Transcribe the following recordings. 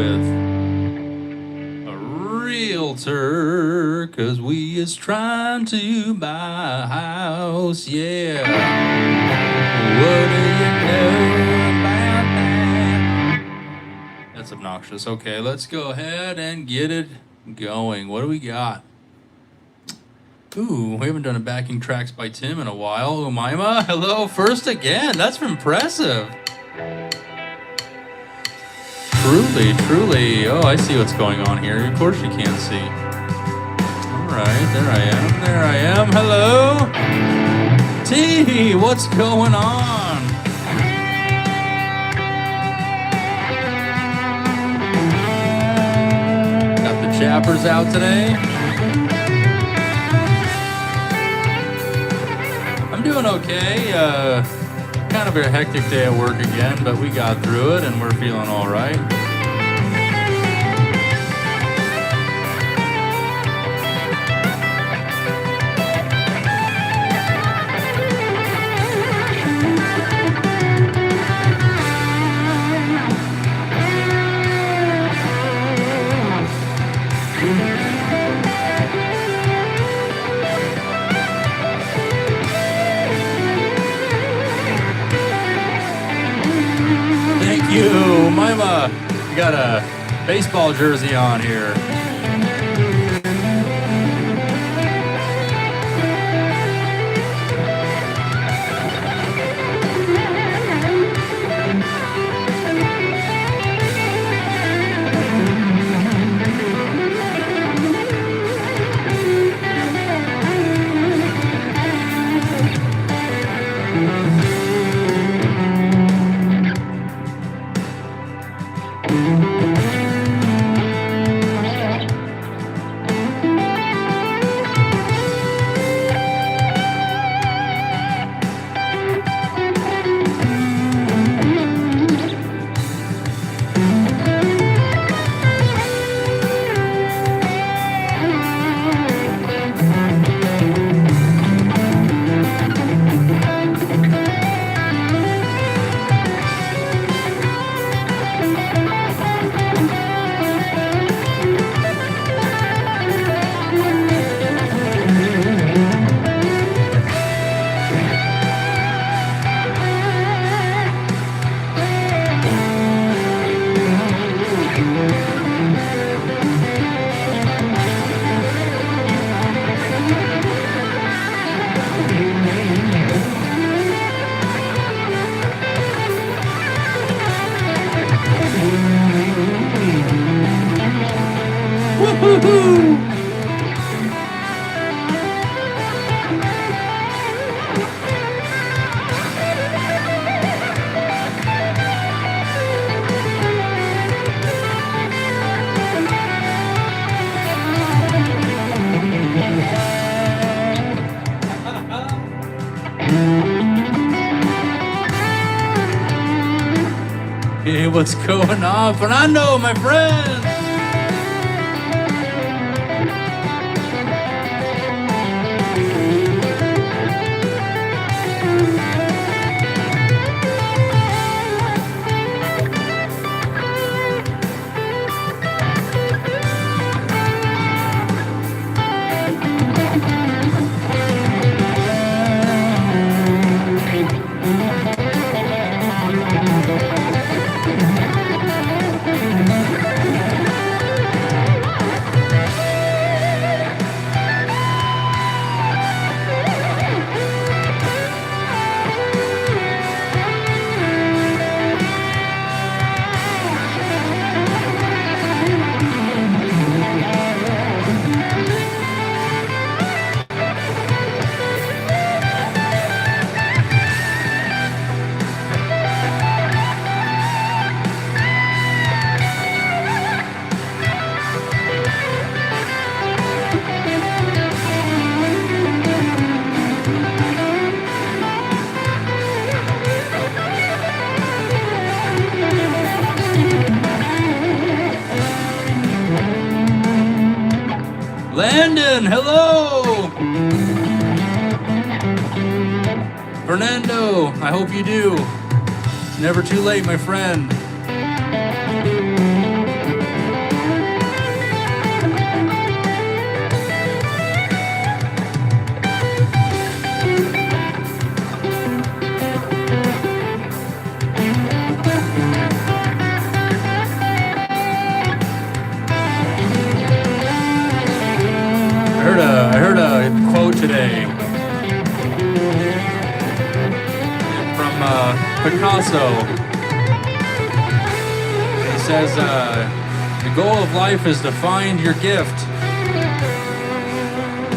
with a realtor, 'cause we is trying to buy a house, yeah. What do you know about that? That's obnoxious. Okay, let's go ahead and get it going. What do we got? Ooh, we haven't done a backing tracks by Tim in a while. Umaima, hello, first again. That's impressive. Truly. Oh, I see what's going on here. Of course you can't see. All right, there I am. Hello. T, what's going on? Got the chappers out today. I'm doing okay. Kind of a hectic day at work again, but we got through it and we're feeling all right. You, Mima, you got a baseball jersey on here. Hey, what's going on? Fernando, my friend! Landon, hello! Fernando, I hope you do. It's never too late, my friend. also, he says, the goal of life is to find your gift.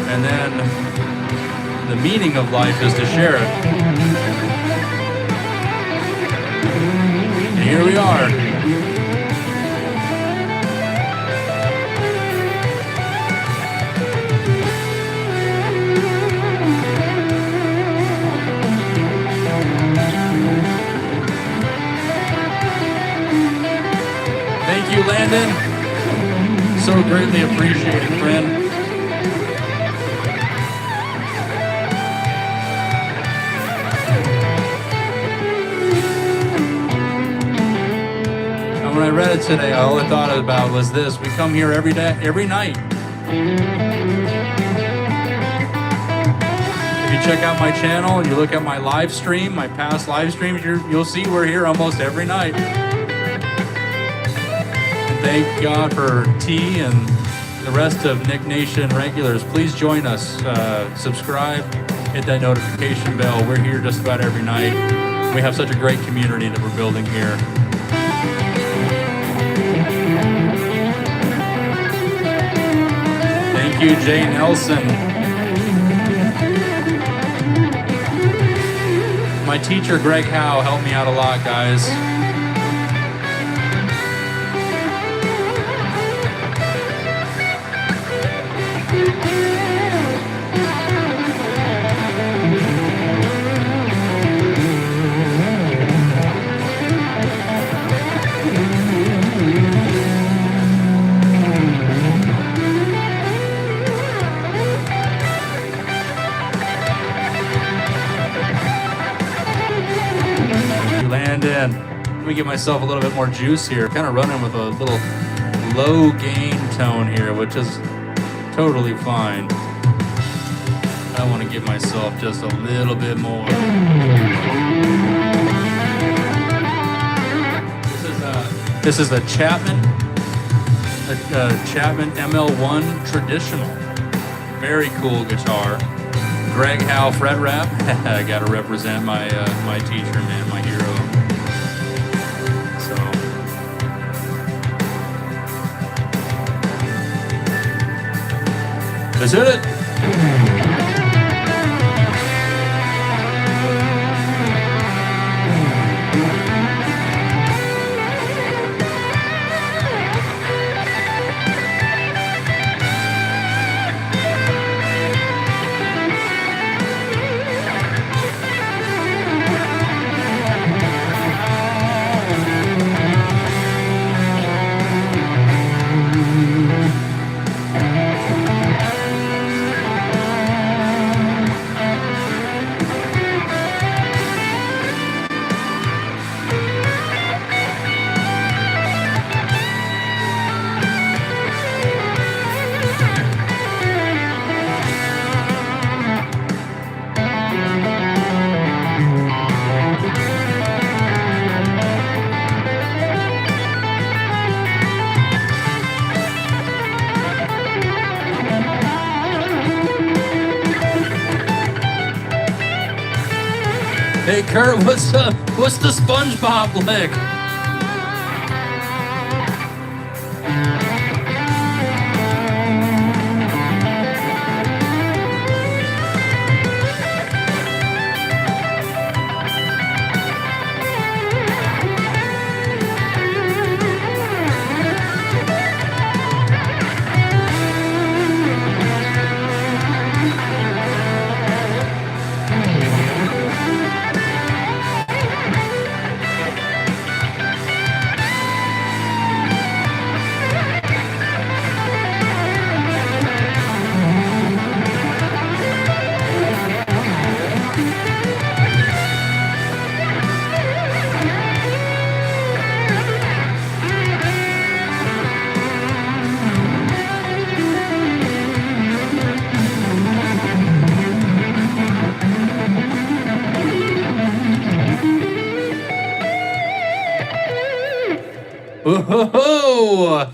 And then the meaning of life is to share it. And here we are. Thank you, Landon. So greatly appreciated, friend. When I read it today, all I thought about was this. We come here every day, every night. If you check out my channel and you look at my live stream, my past live streams, you'll see we're here almost every night. And thank God for T and the rest of Nik Nation regulars. Please join us. Subscribe, hit that notification bell. We're here just about every night. We have such a great community that we're building here. Thank you, Jay Nelson. My teacher, Greg Howe, helped me out a lot, guys. Landon. Let me give myself a little bit more juice here. Kind of running with a little low gain tone here, which is totally fine. I want to give myself just a little bit more. This is a Chapman ML1 traditional. Very cool guitar. Greg Howe fret wrap. I gotta represent my my teacher, man, my hero. So let's hit it. Hey Kurt, what's the SpongeBob lick? Whoa!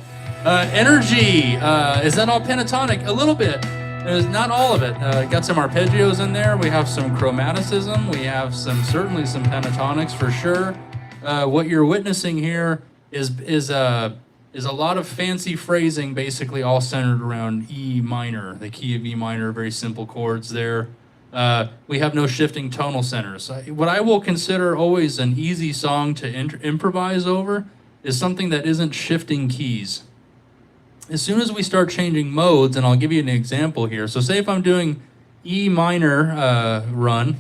Energy. Is that all pentatonic? A little bit. There's not all of it. Got some arpeggios in there. We have some chromaticism. We have certainly some pentatonics for sure. what you're witnessing here is a lot of fancy phrasing, basically all centered around E minor, the key of E minor. Very simple chords there. We have no shifting tonal centers. What I will consider always an easy song to improvise over is something that isn't shifting keys. As soon as we start changing modes, and I'll give you an example here. So say if I'm doing E minor run.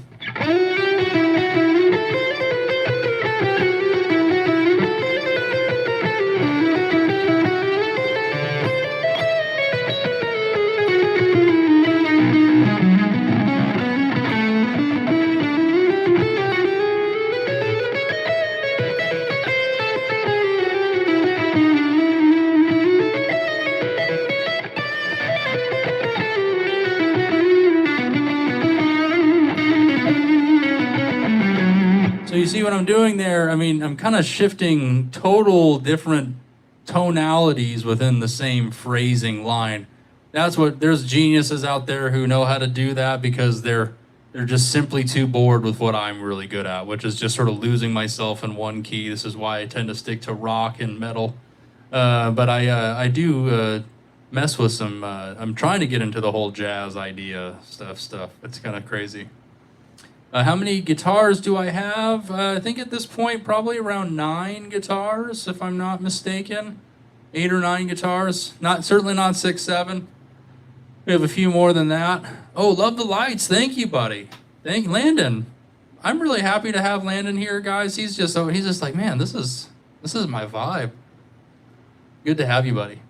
So you see what I'm doing there? I mean, I'm kind of shifting total different tonalities within the same phrasing line. There's geniuses out there who know how to do that because they're just simply too bored with what I'm really good at, which is just sort of losing myself in one key. This is why I tend to stick to rock and metal. But I do mess with some. I'm trying to get into the whole jazz idea stuff. It's kind of crazy. How many guitars do I have? I think at this point probably around 9 guitars, if I'm not mistaken. 8 or 9 guitars. Certainly not 6, 7. We have a few more than that. Oh, love the lights. Thank you, buddy. Thank Landon. I'm really happy to have Landon here, guys. He's just like, man, this is my vibe. Good to have you, buddy.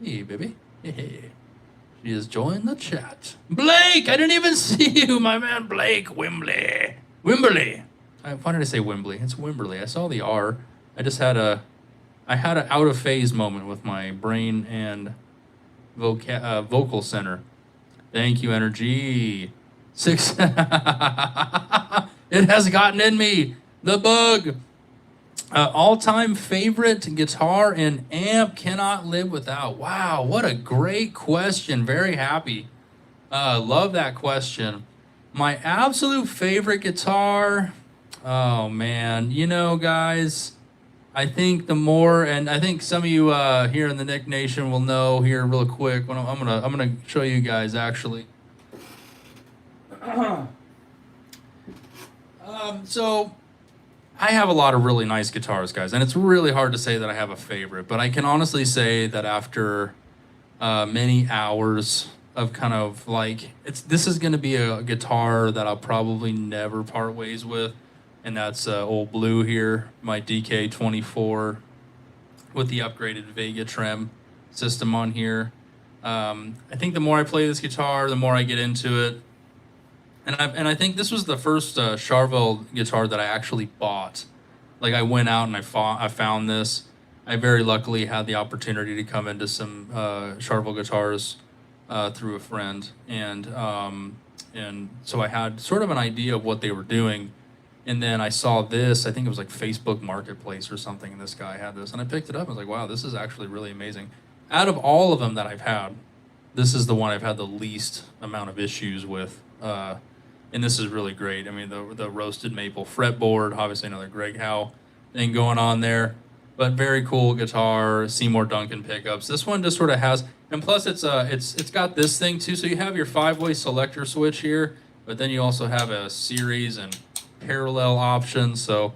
Hey, baby. Hey. She has joined the chat. Blake, I didn't even see you, my man Blake Wimberley. Why did I say Wembley? It's Wimberley. I saw the R. I had an out of phase moment with my brain and vocal center. Thank you, energy. 6. It has gotten in me. The bug. All-time favorite guitar and amp cannot live without. Wow, what a great question. Very happy. Love that question. My absolute favorite guitar. Oh man, guys, I think I think some of you here in the Nik Nation will know here real quick. When I'm gonna show you guys actually. So I have a lot of really nice guitars, guys, and it's really hard to say that I have a favorite, but I can honestly say that after many hours of kind of like, this is going to be a guitar that I'll probably never part ways with, and that's old blue here, my DK24 with the upgraded Vega Trem system on here. I think the more I play this guitar, the more I get into it. And I think this was the first Charvel guitar that I actually bought. Like I went out and I found this. I very luckily had the opportunity to come into some Charvel guitars through a friend, and so I had sort of an idea of what they were doing. And then I saw this. I think it was like Facebook Marketplace or something, and this guy had this, and I picked it up. I was like, wow, this is actually really amazing. Out of all of them that I've had, this is the one I've had the least amount of issues with. And this is really great. I mean, the roasted maple fretboard, obviously another Greg Howe thing going on there, but very cool guitar. Seymour Duncan pickups. This one just sort of has, and plus it's got this thing too. So you have your 5-way selector switch here, but then you also have a series and parallel options. So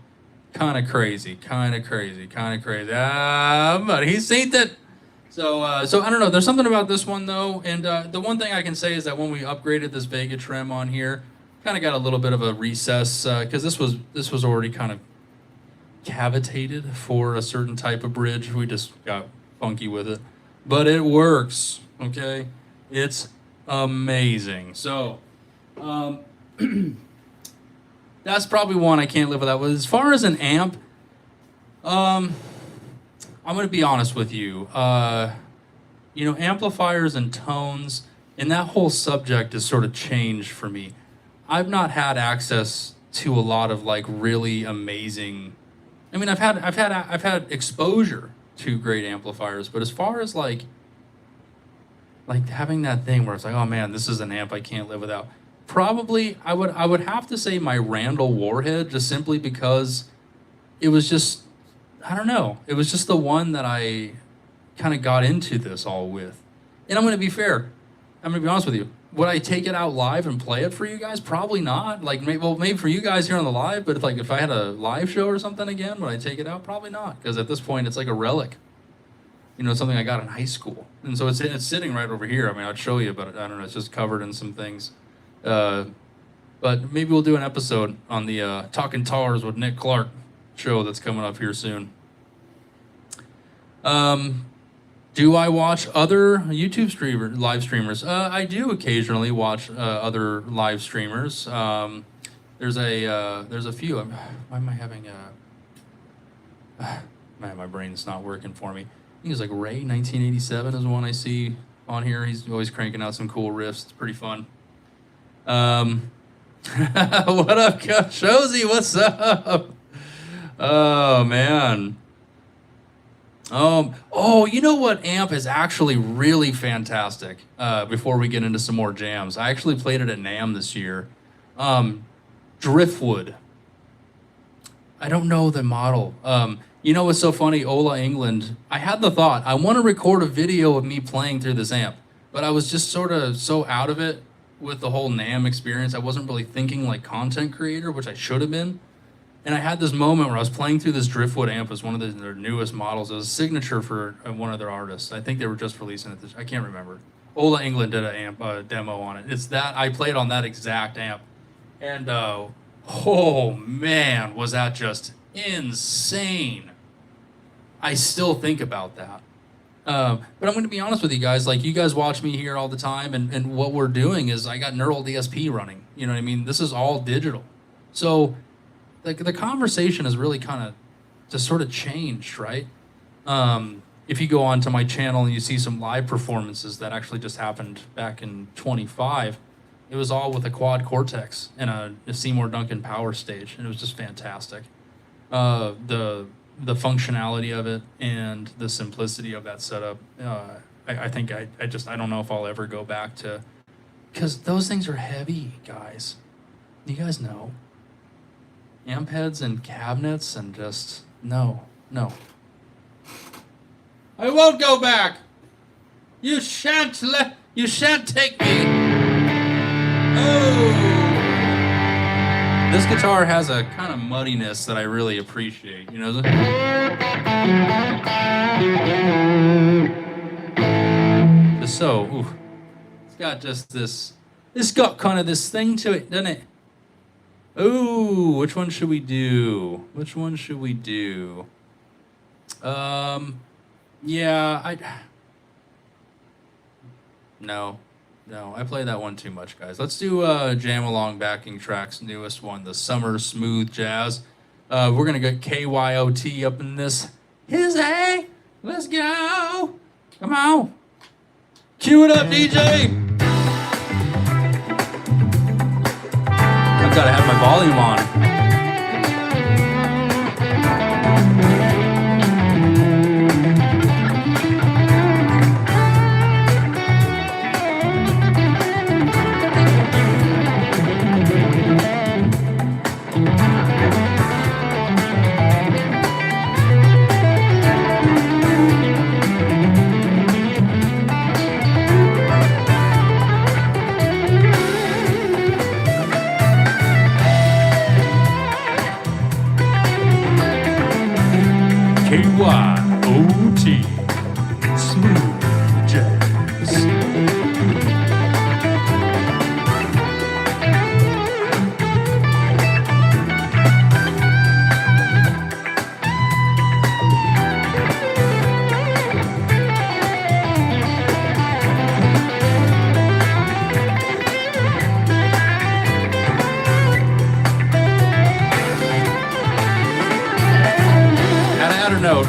kind of crazy. But he's seen it. So I don't know. There's something about this one though, and the one thing I can say is that when we upgraded this Vega Trem on here, kind of got a little bit of a recess because this was already kind of cavitated for a certain type of bridge. We just got funky with it, but it works. Okay, it's amazing. So that's probably one I can't live without. As far as an amp, I'm going to be honest with you. Amplifiers and tones, and that whole subject has sort of changed for me. I've not had access to a lot of like really amazing. I mean, I've had exposure to great amplifiers, but as far as like having that thing where it's like, oh man, this is an amp I can't live without. probably I would have to say my Randall Warhead, just simply because it was just, I don't know, it was just the one that I kind of got into this all with. And I'm going to be fair. I'm going to be honest with you. Would I take it out live and play it for you guys? Probably not. Like, maybe for you guys here on the live, but if I had a live show or something again, would I take it out? Probably not, because at this point it's like a relic. You know, something I got in high school, and so it's sitting right over here. I mean, I'd show you, but I don't know. It's just covered in some things. But maybe we'll do an episode on the Talking Tars with Nik Clark show that's coming up here soon. Do I watch other YouTube live streamers? I do occasionally watch other live streamers. There's a few. Why am I having man, my brain's not working for me. I think it's like Ray 1987 is one I see on here. He's always cranking out some cool riffs. It's pretty fun. What up, Shozy? What's up? Oh man. Oh, you know what amp is actually really fantastic? Before we get into some more jams, I actually played it at NAMM this year. Driftwood. I don't know the model. You know what's so funny? Ola England. I had the thought, I want to record a video of me playing through this amp, but I was just sort of so out of it with the whole NAMM experience. I wasn't really thinking like content creator, which I should have been. And I had this moment where I was playing through this Driftwood amp. It was one of their newest models. It was a signature for one of their artists. I think they were just releasing it. I can't remember. Ola England did a demo on it. It's that I played on that exact amp, and oh man, was that just insane! I still think about that. But I'm going to be honest with you guys. Like, you guys watch me here all the time, and what we're doing is I got Neural DSP running. You know what I mean? This is all digital, so. The conversation has really kind of just sort of changed, right? If you go onto my channel and you see some live performances that actually just happened back in 25, it was all with a quad Cortex and a Seymour Duncan power stage, and it was just fantastic. The functionality of it and the simplicity of that setup, I think I don't know if I'll ever go back to, because those things are heavy, guys. You guys know. Amp heads and cabinets and just no. I won't go back. You shan't take me. Oh. This guitar has a kind of muddiness that I really appreciate, you know. Just so, ooh. It's got just this. It's got kind of this thing to it, doesn't it? Ooh, which one should we do? Yeah, No, I play that one too much, guys. Let's do Jam Along Backing Track's newest one, the Summer Smooth Jazz. We're gonna get KYOT up in this. Hey, let's go. Come on. Cue it up, DJ. I've got to have my volume on. KYOT, smooth jazz. Gotta add a note.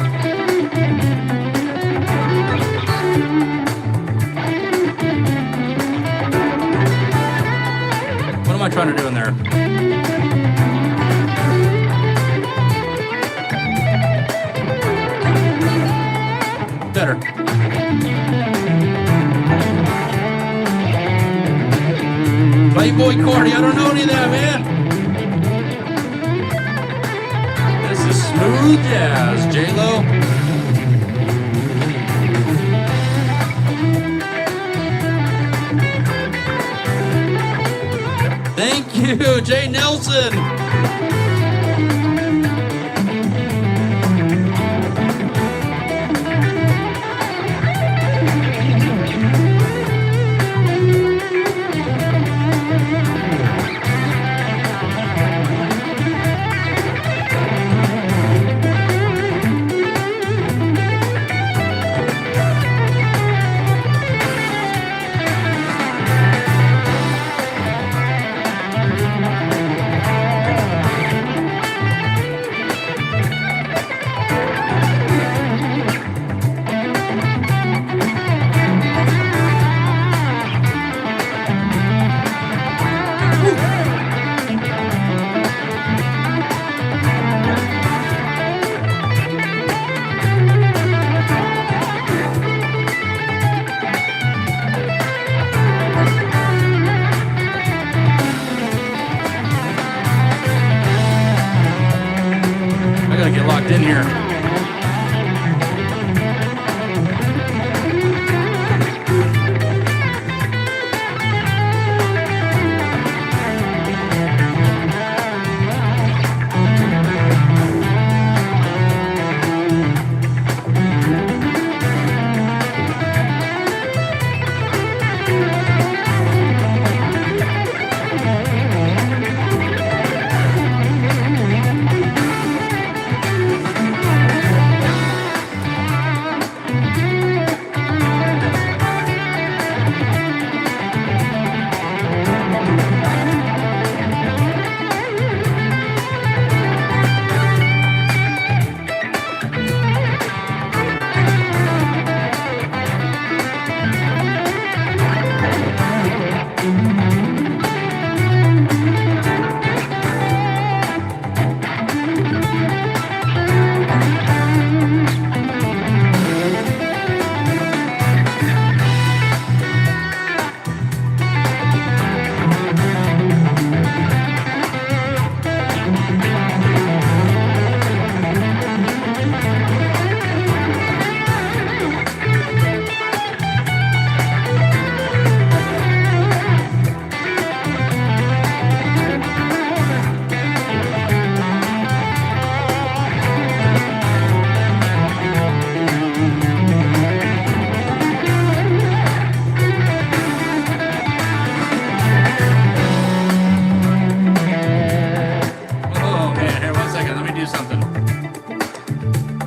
What am I trying to do in there? Better. Play Boy Cordy. I don't know any of that, man. This is smooth jazz, J-Lo. Thank you, Jay Nelson. Get locked in here.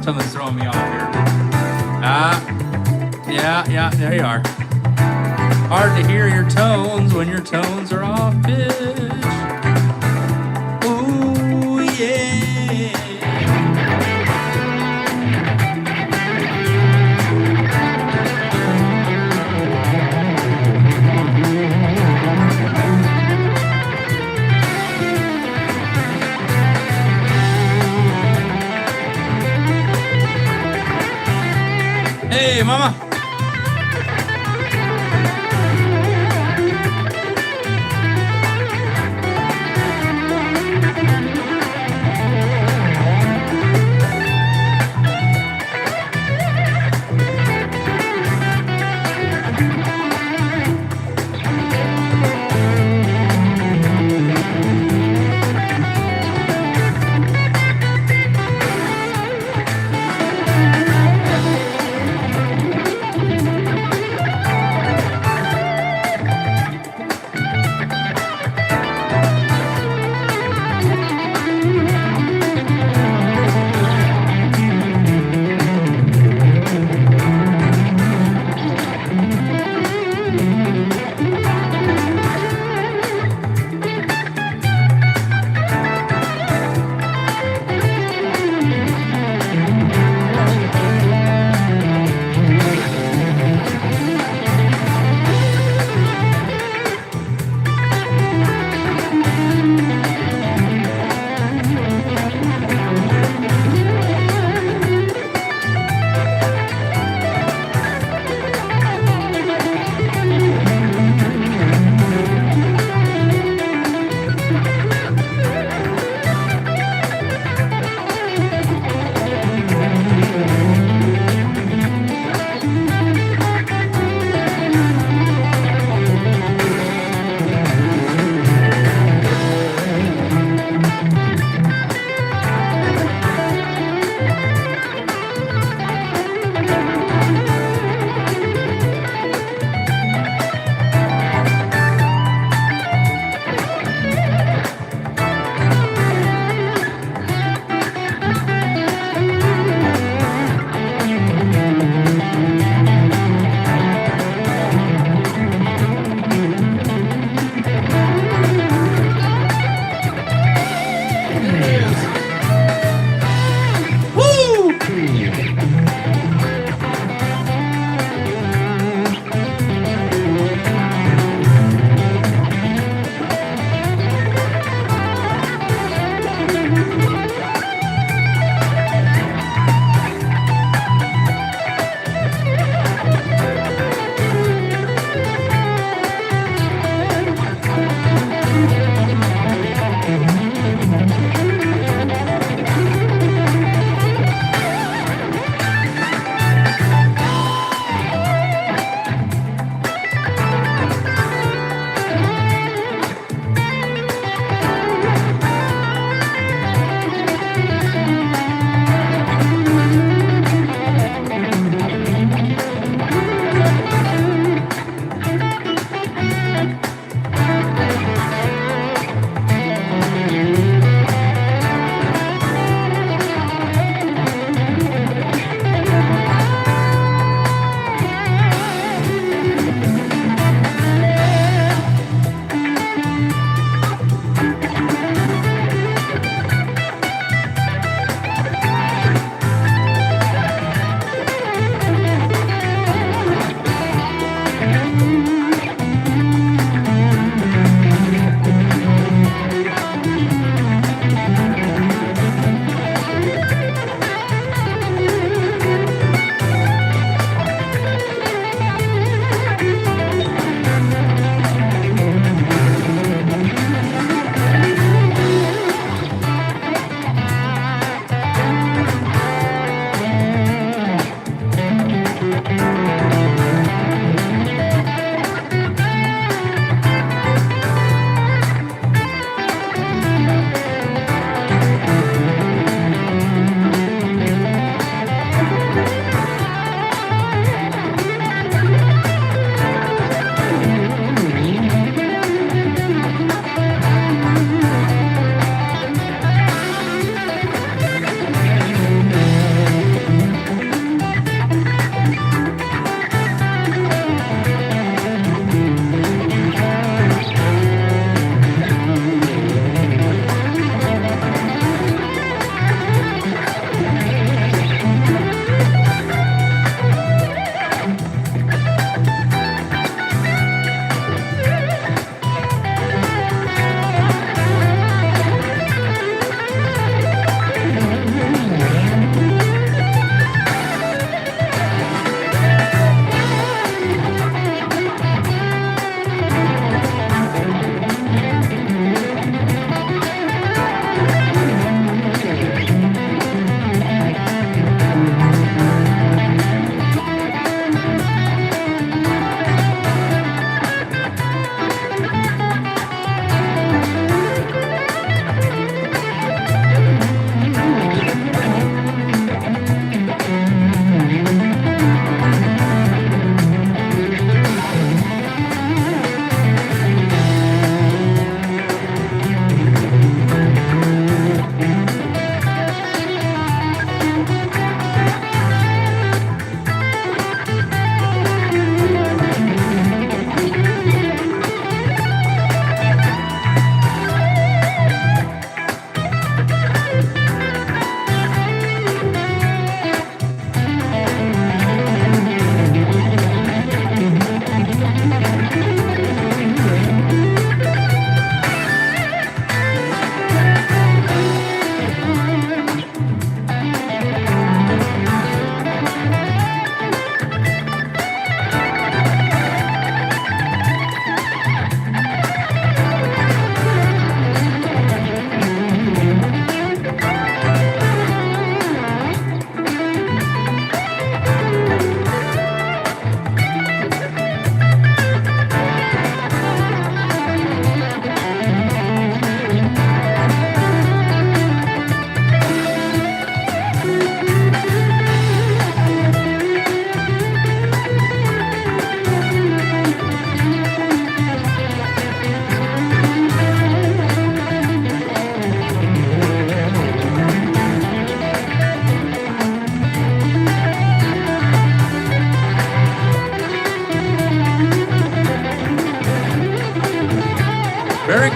Something's throwing me off here. Yeah, there you are. Hard to hear your tones when your tones are off pitch. Ooh, yeah. Hey, mama.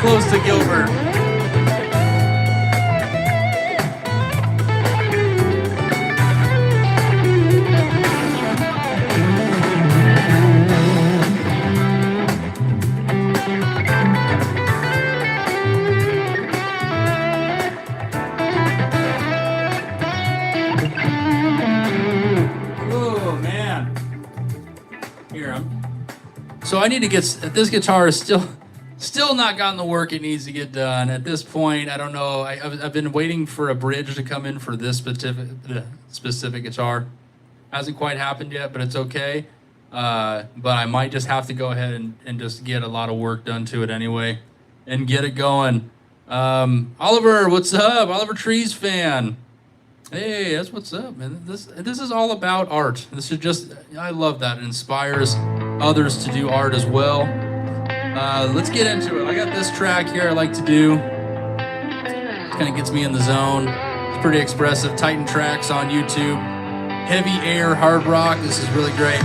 close to Gilbert. So I need to get, this guitar is still not gotten the work it needs to get done. At this point, I don't know. I've been waiting for a bridge to come in for this specific guitar. Hasn't quite happened yet, but it's okay. But I might just have to go ahead and just get a lot of work done to it anyway and get it going. Oliver, what's up? Oliver Trees fan. Hey, that's what's up, man. This is all about art. This is just, I love that. It inspires others to do art as well. Let's get into it. I got this track here I like to do. It kind of gets me in the zone. It's pretty expressive. Titan Tracks on YouTube. Heavy air, hard rock. This is really great.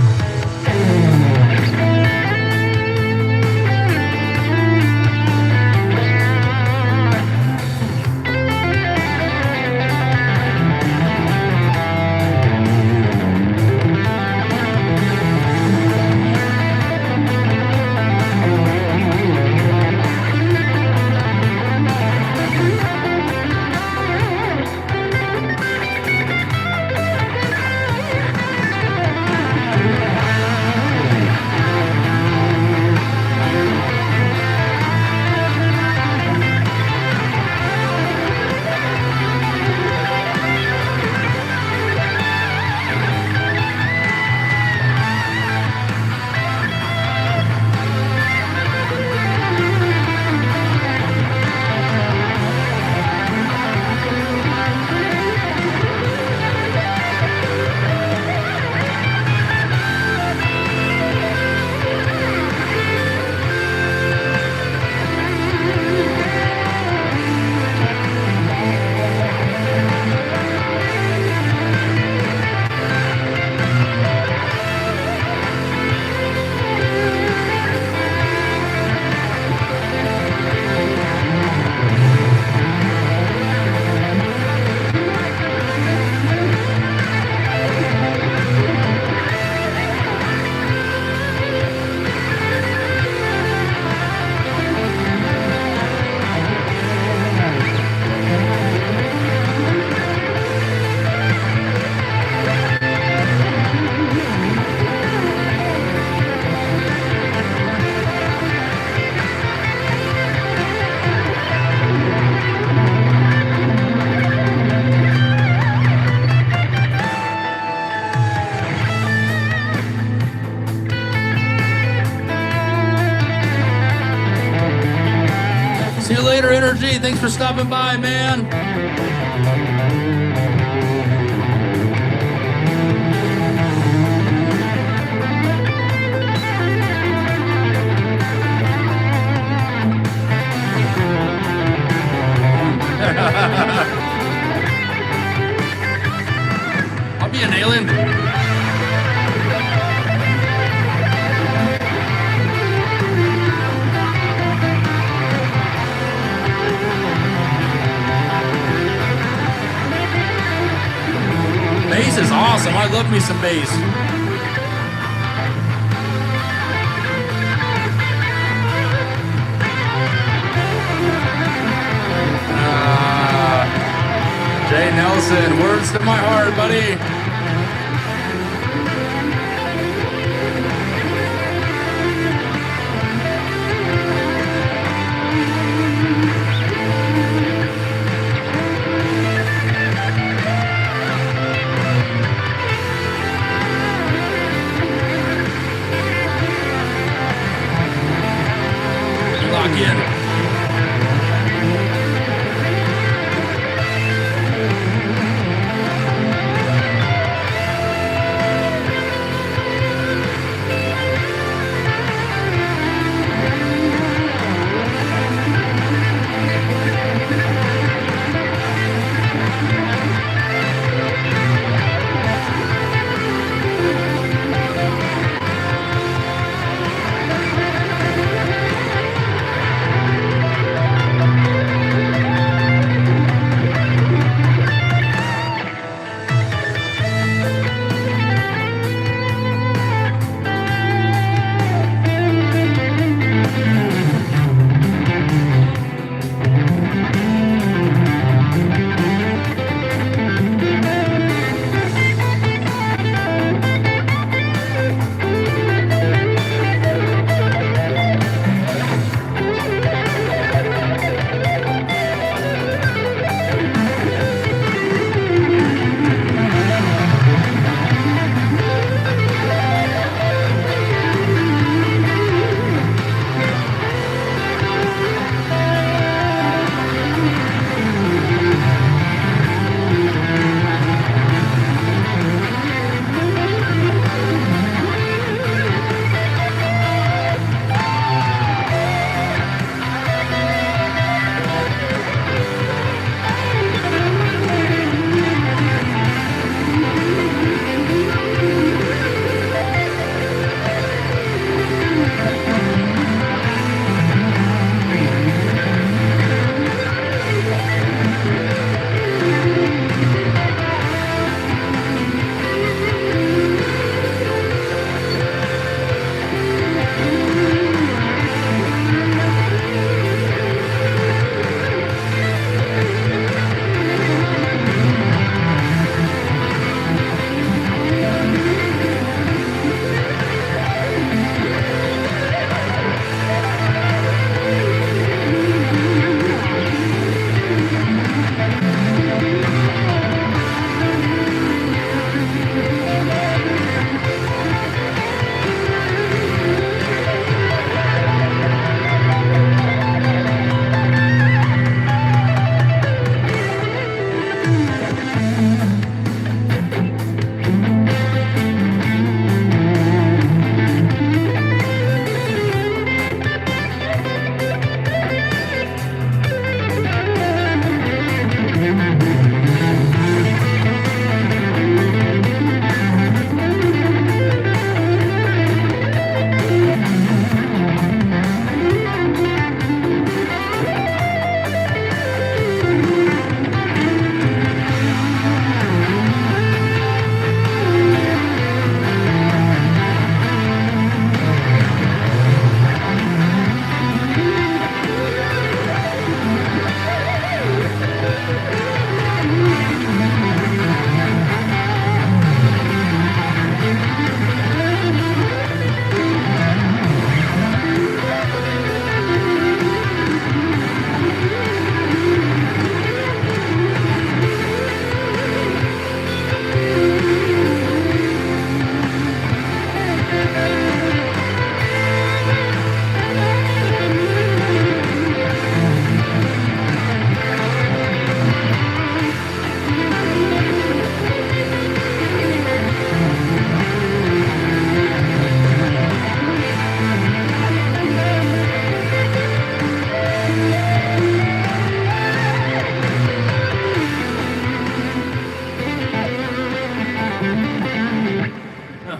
See you later, Energy. Thanks for stopping by, man. I'll be an alien. Bass is awesome. I love me some bass. Jay Nelson, words to my heart, buddy. In.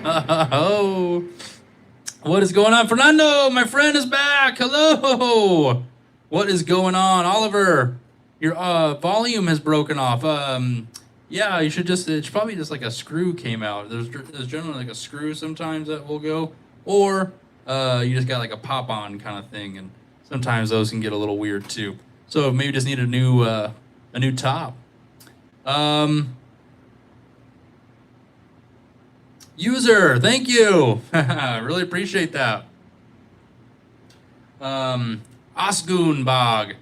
Oh, what is going on? Fernando, my friend is back. Hello. What is going on? Oliver, your volume has broken off. Yeah, you should just, it's probably just like a screw came out. There's generally like a screw sometimes that will go, or you just got like a pop-on kind of thing, and sometimes those can get a little weird too. So maybe just need a new top. User, thank you. Really appreciate that. Osgoonbog.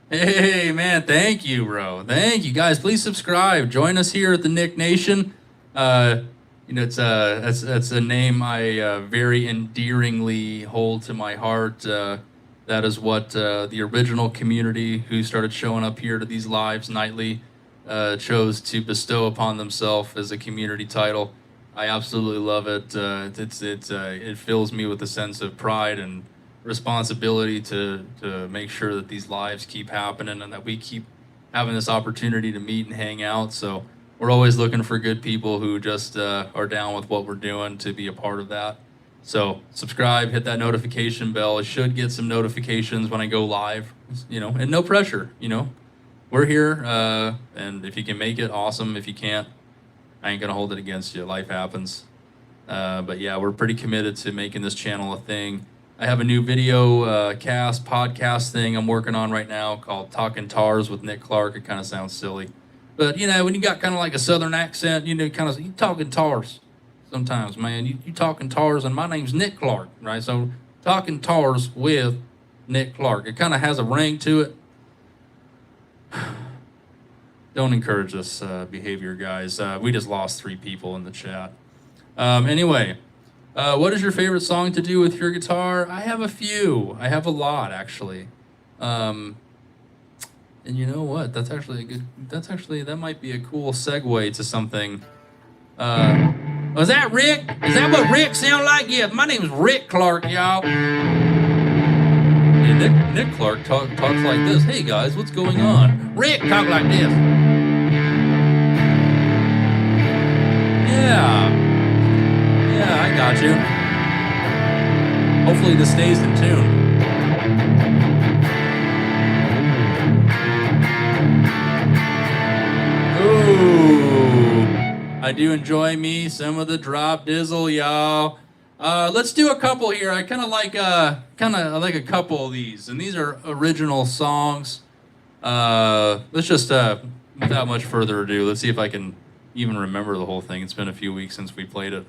Hey man, thank you, bro. Thank you guys. Please subscribe. Join us here at the Nik Nation. It's that's a name I very endearingly hold to my heart. That is what the original community who started showing up here to these lives nightly chose to bestow upon themselves as a community title. I absolutely love it. It fills me with a sense of pride and responsibility to make sure that these lives keep happening and that we keep having this opportunity to meet and hang out. So we're always looking for good people who just are down with what we're doing to be a part of that. So subscribe, hit that notification bell. It should get some notifications when I go live, and no pressure, We're here, and if you can make it, awesome. If you can't, I ain't gonna hold it against you. Life happens. But yeah, we're pretty committed to making this channel a thing. I have a new video podcast thing I'm working on right now called Talking Tars with Nik Clark. It kind of sounds silly. But, when you got kind of like a southern accent, you talking tars sometimes, man. You talking tars, and my name's Nik Clark, right? So talking tars with Nik Clark. It kind of has a ring to it. Don't encourage this behavior, guys. We just lost 3 people in the chat. Anyway, what is your favorite song to do with your guitar? I have a few. I have a lot, actually. And you know what? That might be a cool segue to something. Was that Rick? Is that what Rick sound like? Yeah, my name is Rik Clark, y'all. Yeah, Nik Clark talks like this. Hey guys, what's going on? Rick talk like this. Yeah, I got you. Hopefully this stays in tune. Ooh, I do enjoy me some of the drop dizzle, y'all. Let's do a couple here. I kind of like a couple of these, and these are original songs. Let's just without much further ado, let's see if I can even remember the whole thing. It's been a few weeks since we played it.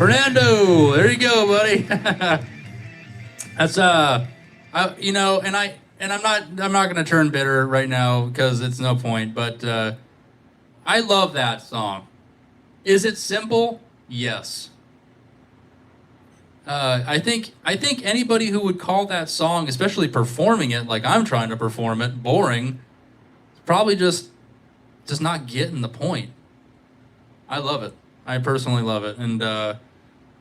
Fernando, there you go, buddy. That's I'm not gonna turn bitter right now because it's no point. But I love that song. Is it simple? Yes. I think anybody who would call that song, especially performing it like I'm trying to perform it, boring, probably just not getting the point. I love it. I personally love it, and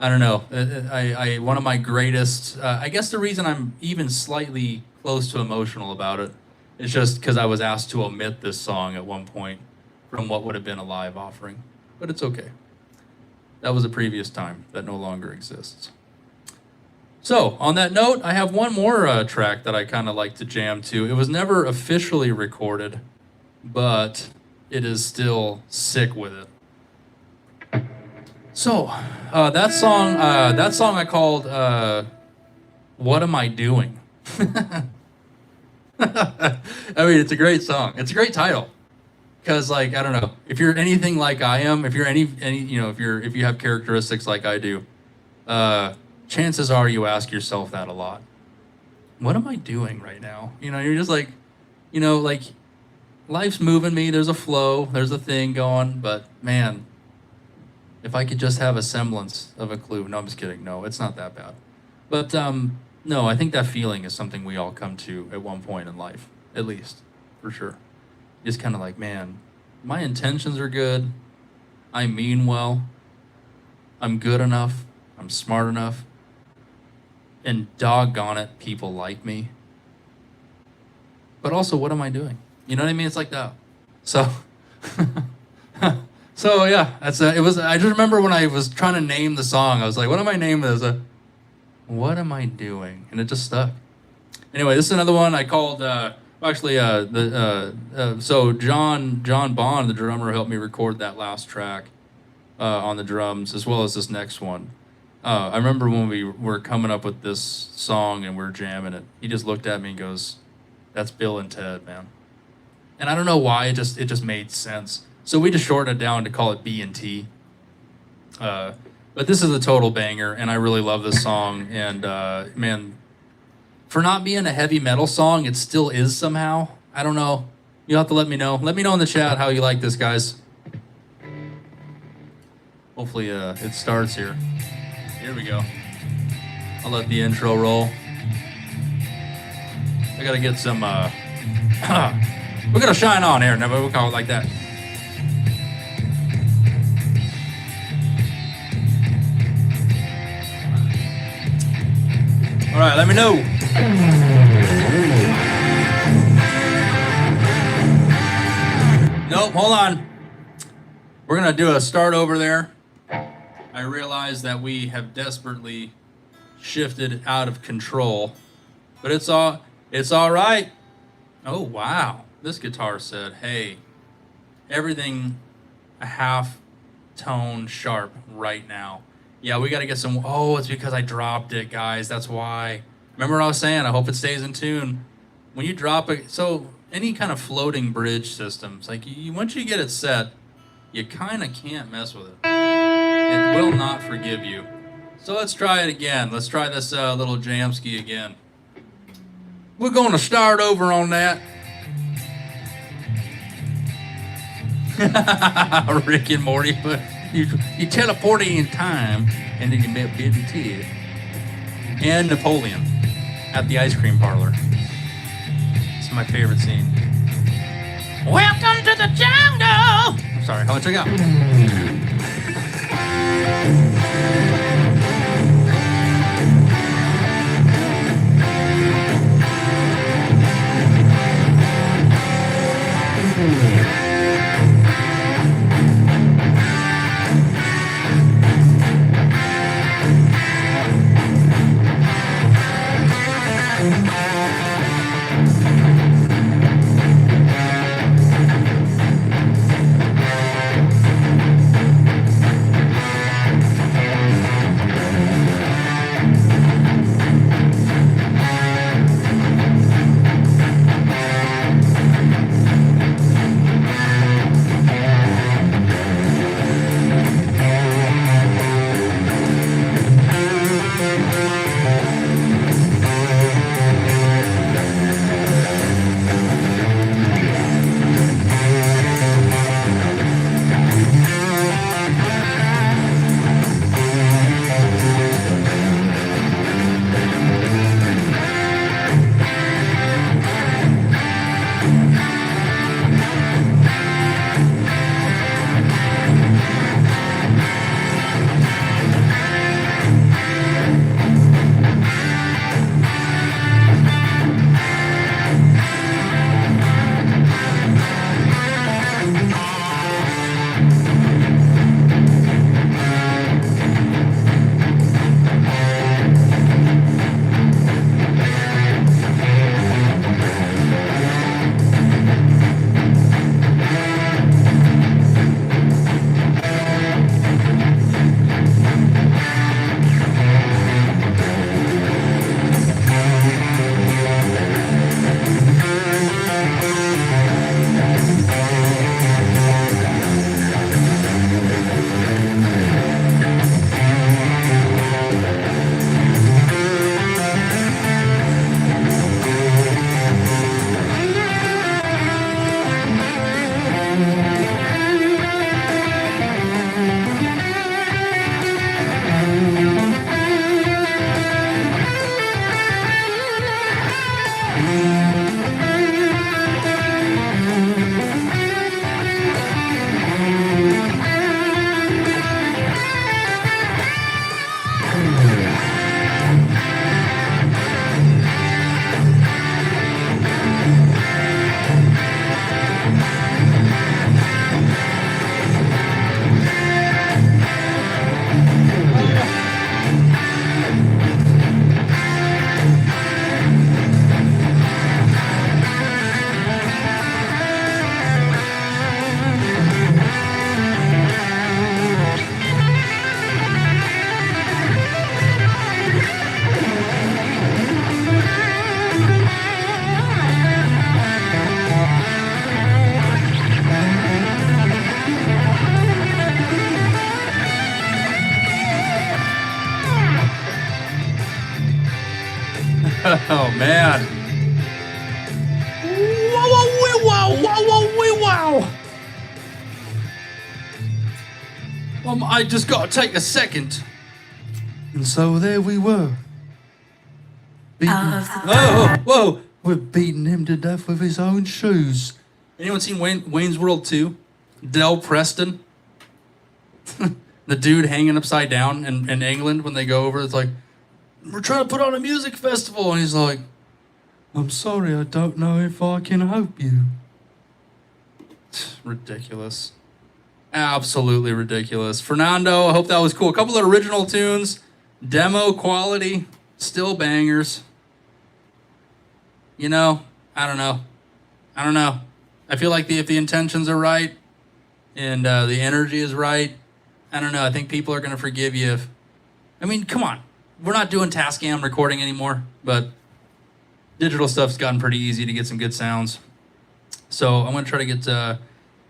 I don't know. I one of my greatest. I guess the reason I'm even slightly close to emotional about it is just because I was asked to omit this song at one point from what would have been a live offering, but it's okay. That was a previous time that no longer exists. So, on that note, I have one more track that I kind of like to jam to. It was never officially recorded, but it is still sick with it. So, that song I called "What Am I Doing?" I mean, it's a great song. It's a great title. Because, like, I don't know, if you're anything like I am, if you're any if you have characteristics like I do, chances are you ask yourself that a lot. What am I doing right now? You're just like, like, life's moving me. There's a flow. There's a thing going. But, man, if I could just have a semblance of a clue. No, I'm just kidding. No, it's not that bad. But, no, I think that feeling is something we all come to at one point in life, at least, for sure. Just kind of like, man, my intentions are good. I mean well. I'm good enough. I'm smart enough. And doggone it, people like me. But also, what am I doing? You know what I mean? It's like that. So, so yeah, that's it was. I just remember when I was trying to name the song, I was like, what am I naming this? What am I doing? And it just stuck. Anyway, this is another one I called. So John Bond, the drummer, helped me record that last track on the drums, as well as this next one. I remember when we were coming up with this song and we were jamming it, he just looked at me and goes, "That's Bill and Ted, man." And I don't know why, it just made sense. So we just shortened it down to call it B&T. But this is a total banger, and I really love this song. And man, for not being a heavy metal song, it still is somehow. I don't know. You'll have to let me know. Let me know in the chat how you like this, guys. Hopefully it starts here. Here we go. I'll let the intro roll. I gotta get some, we're gonna shine on here. Never we'll call it like that. All right, let me know. Nope, hold on. We're gonna do a start over there. I realize that we have desperately shifted out of control, but it's all right. Oh wow, this guitar said, "Hey, everything a half tone sharp right now." Yeah, we got to get some. Oh, it's because I dropped it, guys. That's why. Remember what I was saying? I hope it stays in tune. When you drop it, so any kind of floating bridge systems, like once you get it set, you kind of can't mess with it. It will not forgive you. So let's try it again. Let's try this little jamski again. We're going to start over on that. Rick and Morty, but you teleport in time, and then you met Bill and Ted and Napoleon at the ice cream parlor. It's my favorite scene. Welcome to the jungle. I'm sorry. How much I got? Man. Wow. I just gotta take a second. And so there we were. Whoa. We're beating him to death with his own shoes. Anyone seen Wayne's World 2? Del Preston? The dude hanging upside down in England when they go over. It's like, we're trying to put on a music festival. And he's like, I'm sorry, I don't know if I can help you. Ridiculous. Absolutely ridiculous. Fernando, I hope that was cool. A couple of original tunes. Demo quality. Still bangers. You know, I don't know. I feel like if the intentions are right and the energy is right, I don't know. I think people are going to forgive you if... I mean, come on. We're not doing Tascam recording anymore, but digital stuff's gotten pretty easy to get some good sounds. So I'm going to try to get...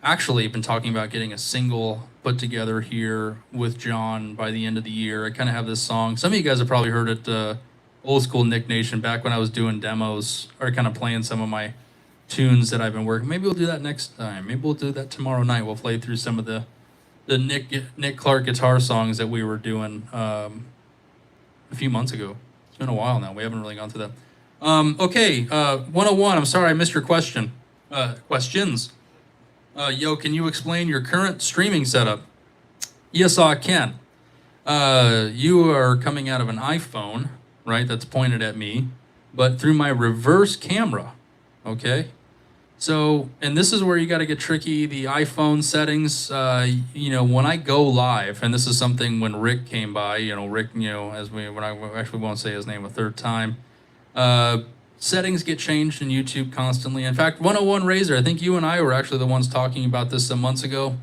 actually, been talking about getting a single put together here with John by the end of the year. I kind of have this song. Some of you guys have probably heard it, old school Nick Nation, back when I was doing demos or kind of playing some of my tunes that I've been working. Maybe we'll do that next time. Maybe we'll do that tomorrow night. We'll play through some of the Nik Clark Guitar songs that we were doing a few months ago. It's been a while now. We haven't really gone through that. Okay, 101. I'm sorry I missed your question. Questions. Yo, can you explain your current streaming setup? Yes, I can. You are coming out of an iPhone, right? That's pointed at me, but through my reverse camera, okay? So, and this is where you got to get tricky. The iPhone settings, when I go live, and this is something when Rick came by, Rick, when I actually won't say his name a third time, settings get changed in YouTube constantly. In fact, 101 Razor, I think you and I were actually the ones talking about this some months ago.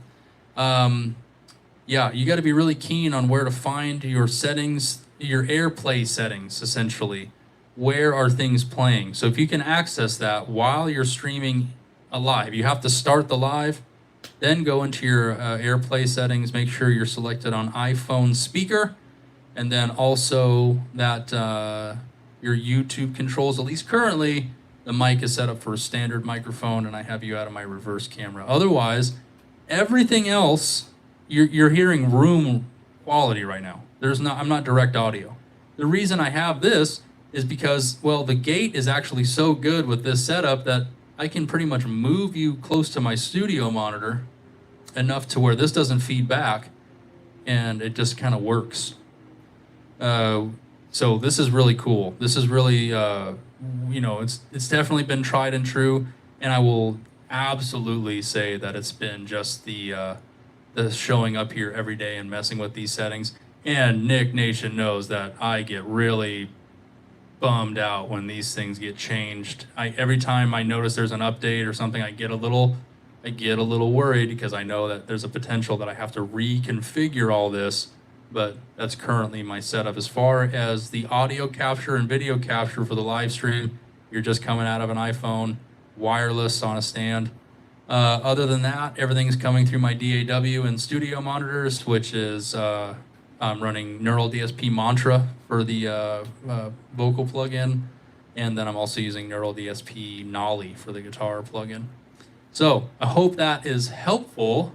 Yeah, you got to be really keen on where to find your settings, your AirPlay settings, essentially. Where are things playing? So if you can access that while you're streaming a live, you have to start the live, then go into your AirPlay settings, make sure you're selected on iPhone speaker, and then also that your YouTube controls, at least currently, the mic is set up for a standard microphone, and I have you out of my reverse camera. Otherwise, everything else, you're hearing room quality right now. I'm not direct audio. The reason I have this is because, well, the gate is actually so good with this setup that I can pretty much move you close to my studio monitor enough to where this doesn't feed back, and it just kind of works. So this is really cool. This is really, it's definitely been tried and true, and I will absolutely say that it's been just the showing up here every day and messing with these settings. And Nick Nation knows that I get really bummed out when these things get changed. Every time I notice there's an update or something, I get a little worried because I know that there's a potential that I have to reconfigure all this. But that's currently my setup. As far as the audio capture and video capture for the live stream, you're just coming out of an iPhone, wireless on a stand. Other than that, everything's coming through my DAW and studio monitors, which is I'm running Neural DSP Mantra for the vocal plugin, and then I'm also using Neural DSP Nolly for the guitar plugin. So I hope that is helpful.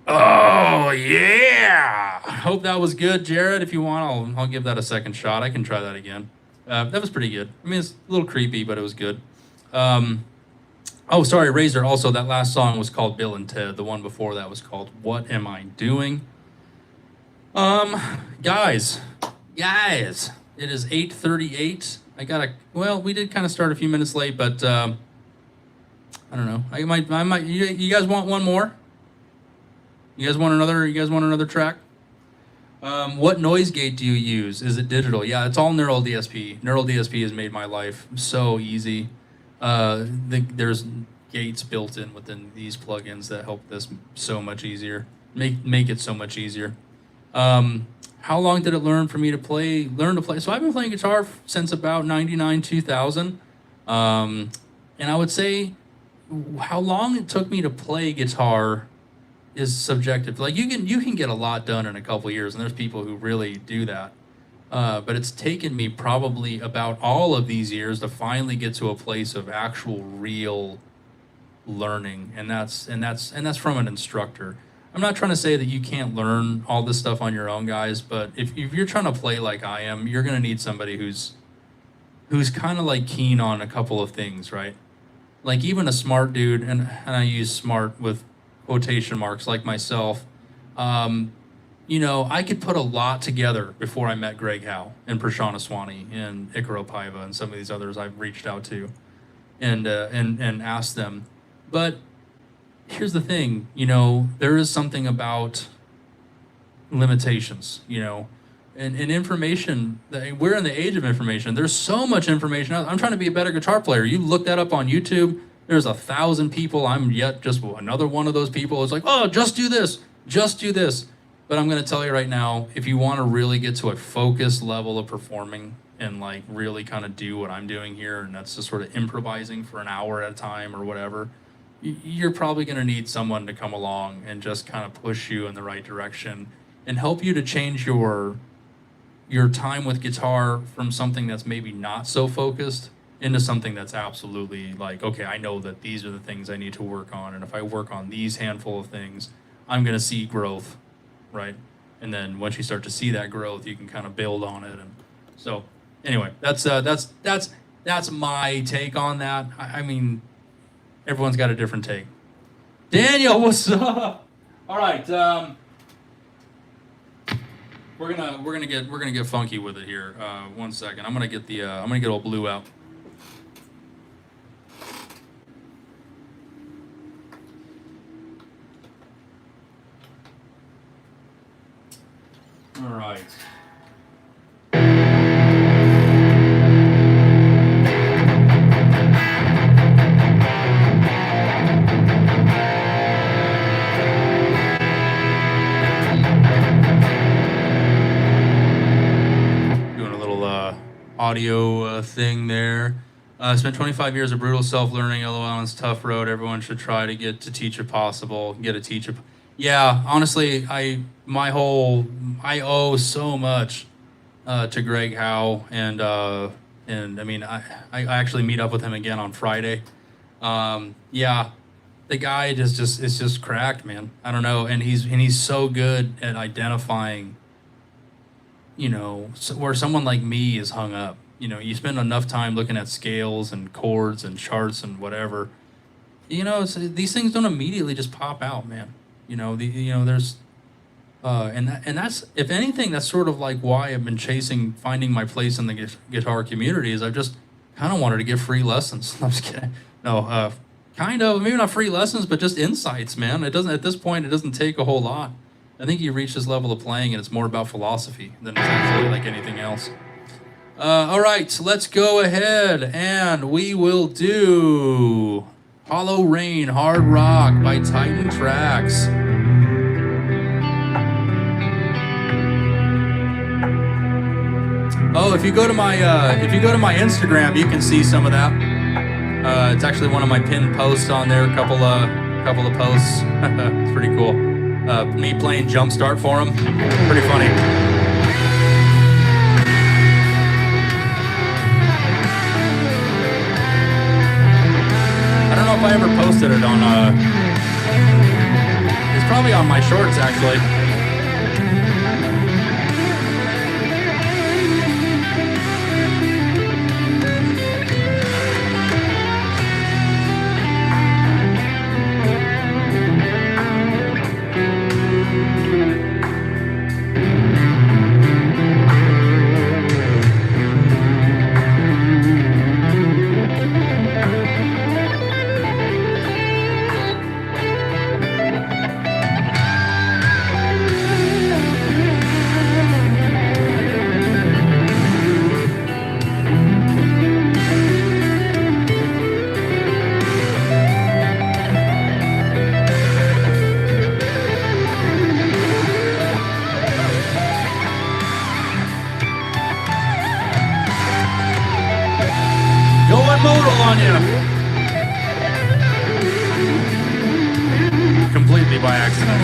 Oh yeah! I hope that was good, Jared. If you want, I'll give that a second shot. I can try that again. That was pretty good. I mean, it's a little creepy, but it was good. Oh, sorry, Razor. Also, that last song was called Bill and Ted. The one before that was called What Am I Doing? Guys, it is 8:38. We did kind of start a few minutes late, but I don't know. I might. You guys want one more? You guys want another track? What noise gate do you use? Is it digital? Yeah, it's all Neural DSP. Neural DSP has made my life so easy. There's gates built in within these plugins that help this so much easier. Make it so much easier. How long did it learn to play? So I've been playing guitar since about 99, 2000. And I would say how long it took me to play guitar is subjective. Like you can get a lot done in a couple years, and there's people who really do that. But it's taken me probably about all of these years to finally get to a place of actual real learning, and that's from an instructor. I'm not trying to say that you can't learn all this stuff on your own, guys, but if you're trying to play like I am, you're gonna need somebody who's kind of like keen on a couple of things, right? Like even a smart dude, and I use smart with quotation marks, like myself. You know, I could put a lot together before I met Greg Howe and Prashant Aswani and Ikaro Paiva and some of these others I've reached out to and asked them. But here's the thing, you know, there is something about limitations, you know, and information. We're in the age of information. There's so much information. I'm trying to be a better guitar player. You look that up on YouTube. There's 1,000 people. I'm yet just another one of those people. It's like, oh, just do this, just do this. But I'm going to tell you right now, if you want to really get to a focused level of performing and like really kind of do what I'm doing here, and that's just sort of improvising for an hour at a time or whatever, you're probably going to need someone to come along and just kind of push you in the right direction and help you to change your time with guitar from something that's maybe not so focused into something that's absolutely like, okay, I know that these are the things I need to work on, and if I work on these handful of things, I'm going to see growth, right? And then once you start to see that growth, you can kind of build on it. And so anyway, that's my take on that. I mean, everyone's got a different take. Daniel, what's up? All right, we're gonna get funky with it here. 1 second. I'm gonna get old Blue out. All right. Audio thing there. Spent 25 years of brutal self-learning, LOL, it's a tough road. Everyone should try to get to teach if possible. Get a teacher. Yeah, honestly, I owe so much to Greg Howe, and I mean, I actually meet up with him again on Friday. Yeah, the guy is just cracked, man. I don't know, and he's so good at identifying, you know, where someone like me is hung up. You know, you spend enough time looking at scales and chords and charts and whatever. You know, these things don't immediately just pop out, man. You know, there's, and that's, if anything, that's sort of like why I've been finding my place in the guitar community. Is I've just kind of wanted to give free lessons. I'm just kidding. No, kind of, maybe not free lessons, but just insights, man. It doesn't, at this point, it doesn't take a whole lot. I think you reach this level of playing and it's more about philosophy than it's actually like anything else. All right, let's go ahead and we will do Hollow Rain Hard Rock by Titan Tracks. Oh, if you go to my Instagram, you can see some of that. It's actually one of my pinned posts on there. A couple of posts. It's pretty cool. Me playing Jumpstart for him. Pretty funny. I don't know if I ever posted it on, it's probably on my shorts, actually. On you. Completely by accident.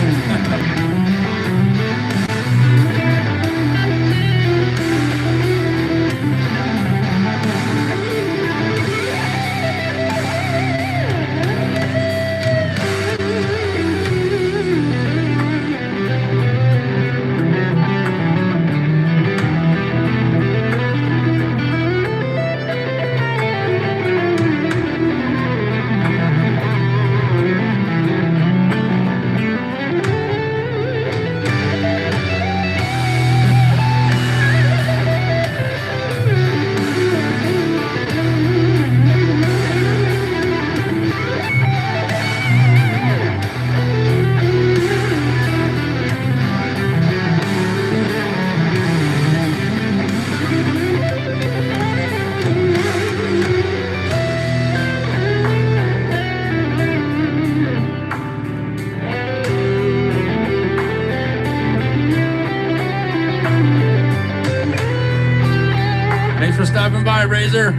dropping by, Razor.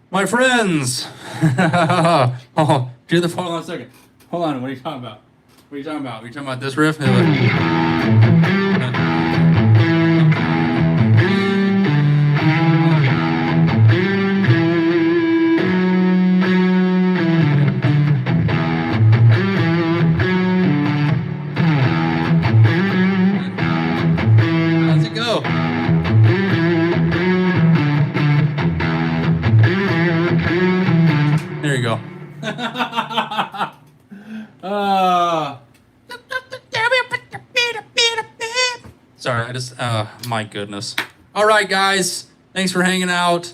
My friends! Oh, do the hold on a second. Hold on, what are you talking about? What are you talking about? Are you talking about this riff? Sorry, my goodness. All right, guys. Thanks for hanging out.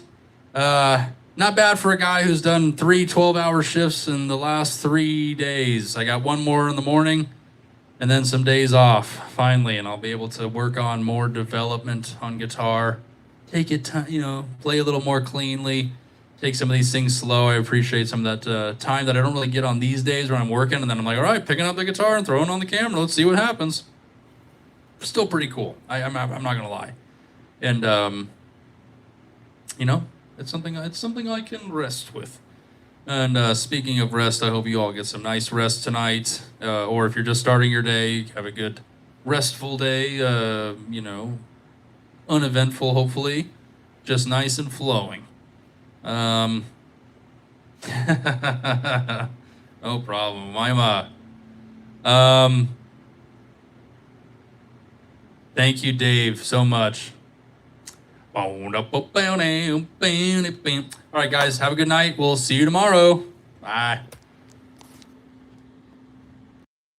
Not bad for a guy who's done 3 12-hour shifts in the last 3 days. I got one more in the morning and then some days off, finally, and I'll be able to work on more development on guitar. Take it, play a little more cleanly. Take some of these things slow. I appreciate some of that time that I don't really get on these days when I'm working, and then I'm like, all right, picking up the guitar and throwing it on the camera. Let's see what happens. Still pretty cool. I'm not gonna lie, and it's something I can rest with. And speaking of rest, I hope you all get some nice rest tonight. Or if you're just starting your day, have a good restful day. Uneventful, hopefully, just nice and flowing. No problem. Thank you, Dave, so much. All right, guys, have a good night. We'll see you tomorrow. Bye.